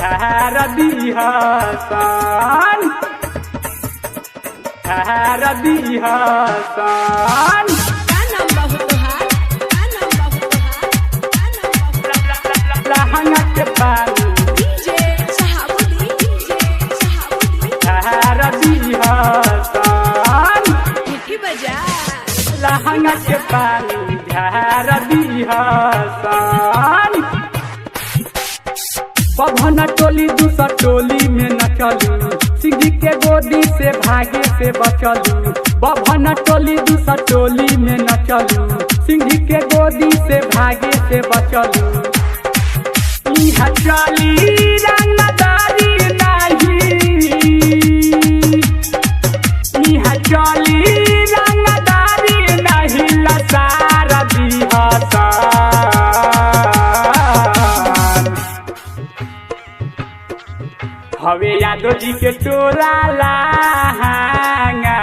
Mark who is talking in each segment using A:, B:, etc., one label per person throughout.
A: झार दिहसन झार दिहसन लहंगा के पानी झार दिहसन लहंगा के पानी झार दिहसन पवन टोली दूसर टोली में न चलू सिंह के गोदी से भागे से बचलू पवन टोली दूसर टोली में न चलू सिंह के गोदी से भागे से बचलू इहा चली रंगदारी नहीं इहा चली रंगदारी नहीं लसार दिहसन हवे यादव जी के टोला लहंगा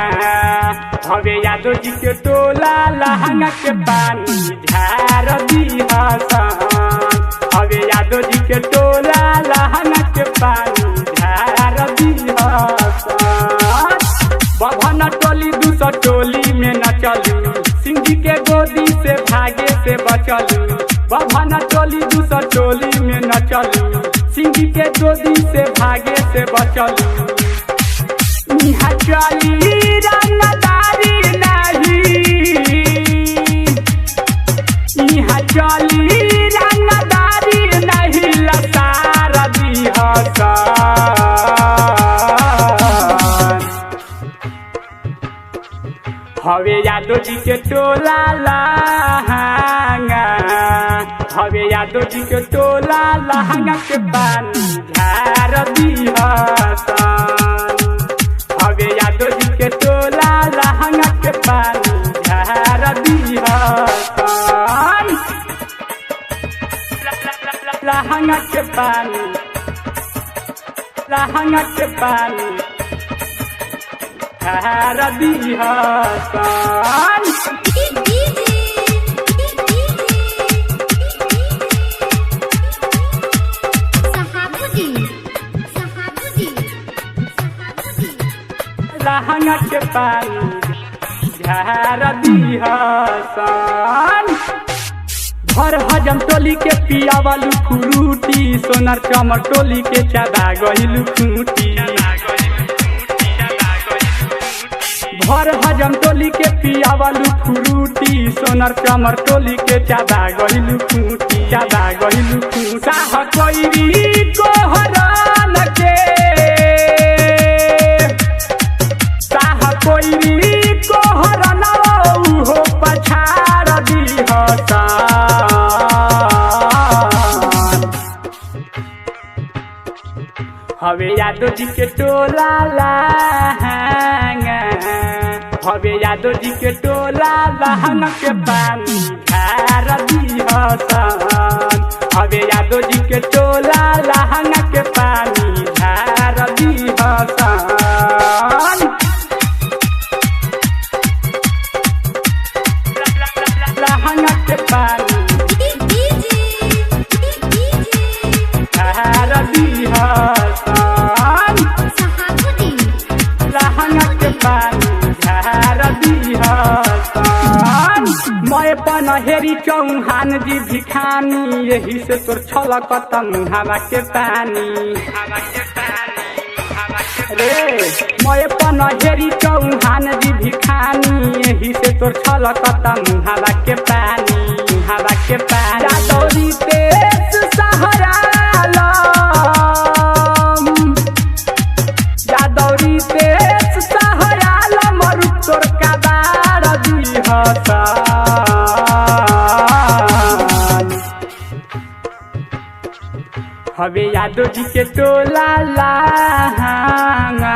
A: हवे यादव जी के टोला लहंगा के पानी झार दिहसन हवे यादव जी के टोला लहंगा के पानी झार दिहसन पवन टोली दूसर टोली में न चलू सिंह के गोदी से भागे से बचलू पवन टोली दूसर टोली में न चलू सिंह के गोदी से भागे से बचलू इहा चली रंगदारी नहीं इहा चली रंगदारी नहीं लसार दिहसन हवे यादव जी के टोला लहंगा हवे यादव जी के टोला लहंगा के पानी झार दिहसन हवे यादव जी के टोला लहंगा के पानी झार दिहसन लहंगा के पानी लहंगा के पानी झार दिहसन लहंगा के पानी झार दिहसन भर हजम टोली के पिया वालू फ्रूटी सोनार चमर टोली के चादा गहिलू खूटी भर हजम टोली के पिया वालू फ्रूटी सोनार चमर टोली के चादा गहिलू खूटी चादा गहिलू खूटी साह कोइरी कोहरान के साह कोइरी कोहरान हो पछाड़ दिहसन हवे यादव जी के टोला लहंगा हवे यादव जी के टोला लहंगा के पानी झार दिहसन हवे यादव जी के टोला लहंगा के पानी झार दिहसन लहंगा के पानी झार दिहसन लहंगा के पानी झार दिहसन मैं पनहेरी चौहान जी भिखानी यही से तोर छलकत मुहावा के पानी रे मैं पनहेरी चौहान जी भिखानी यही से तोर छलकत मुहावा के पानी मुहावा के पानी जादौरी तेज सहारा जादौरी तेज सहारा मरु तोर काबार दिहसन हवे यादव जी के टोला लहंगा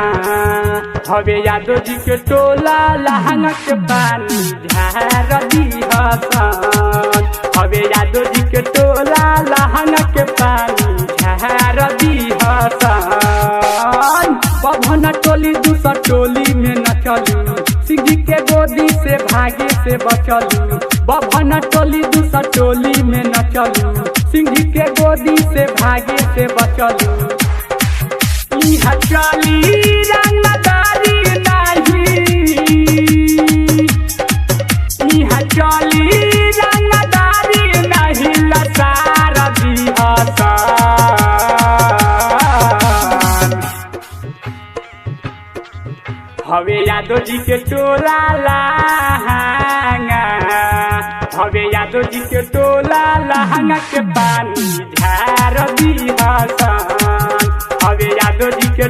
A: हवे यादव जी के टोला लहंगा के पानी झार दिहसन हवे यादव जी के टोला लहंगा के पानी झार दिहसन पवन टोली दूसर टोली में न चलू सिंह के गोदी से भागे से बचलू पवन टोली दूसर टोली में न चलू सिंह के गोदी से भागे से बचलू। इहाँ चली रंगदारी नहीं, इहाँ चली रंगदारी नहीं लसार दिहसन। हवे यादव जी के टोला लहंगा, हवे यादव जी के टोला लहंगा के पानी झार दिहसन। हवे यादव जी के